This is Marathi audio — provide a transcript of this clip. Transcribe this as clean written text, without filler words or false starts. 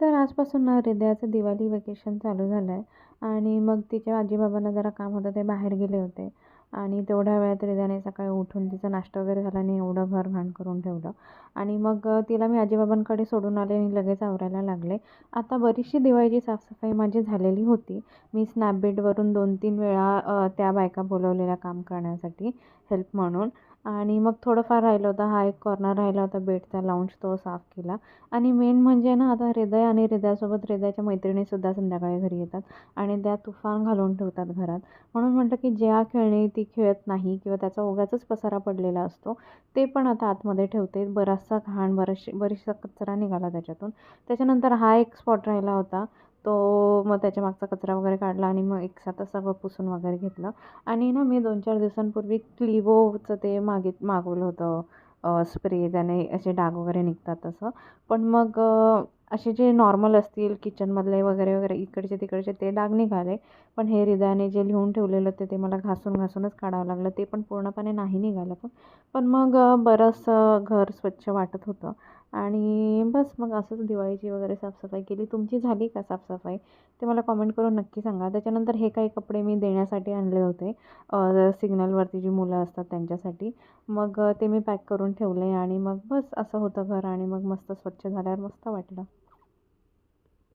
तर आजपासून ना हृदयाचं दिवाळी वेकेशन चालू झालं आहे आणि मग तिच्या आजी-बाबांना जरा काम होतं, ते बाहेर गेले होते आणि तेवढ्या वेळात हृदयाने सकाळी उठून तिचा नाश्ता वगैरे झाला आणि एवढं घर घाण करून ठेवलं आणि मग तिला मी आजी-बाबांकडे सोडून आले आणि लगेच आवरायला लागले. आता बरीचशी दिवाळीची साफसफाई माझी झालेली होती. मी स्नॅपडीलवरून 2-3 वेळा त्या बायका बोलवलेल्या काम करण्यासाठी हेल्प म्हणून आणि मग थोडंफार राहिलं होतं. हा एक कॉर्नर राहिला होता बेडचा लाउंज, तो साफ केला. आणि मेन म्हणजे ना आता हृदय आणि हृदयासोबत हृदयाच्या मैत्रिणीसुद्धा संध्याकाळी घरी येतात आणि त्या तुफान घालून ठेवतात घरात. म्हणून म्हटलं की ज्या खेळणी ती खेळत नाही किंवा त्याचा उगाचच पसारा पडलेला असतो, ते पण आता आतमध्ये ठेवते. बराचसा घाण, बरीचसा कचरा निघाला त्याच्यातून. त्याच्यानंतर हा एक स्पॉट राहिला होता. तो मग त्याच्या मागचा कचरा वगैरे काढला आणि मग एकसाथच सगळं पुसून वगैरे घेतलं. आणि ना मी 2-4 दिवसांपूर्वी क्लिवोचं ते मागवलं होतं स्प्रे, त्याने असे डाग वगैरे निघतात तसं. पण मग असे जे नॉर्मल असतील किचनमधले वगैरे वगैरे इकडचे तिकडचे ते डाग निघाले. पण हे हृदयाने जे लिहून ठेवलेलं होतं ते मला घासून घासूनच काढावं लागलं. ते पण पूर्णपणे नाही निघालं पण. पण मग बरंचसं घर स्वच्छ वाटत होतं आणि बस मग असंच दिवाळीची वगैरे साफसफाई केली. तुमची झाली का साफसफाई? ते मला कॉमेंट करून नक्की सांगा. त्याच्यानंतर हे काही कपडे मी देण्यासाठी आणले होते सिग्नलवरती जी मुलं असतात त्यांच्यासाठी. मग ते मी पॅक करून ठेवले आणि मग बस असं होतं घर आणि मग मस्त स्वच्छ झाल्यावर मस्त वाटलं.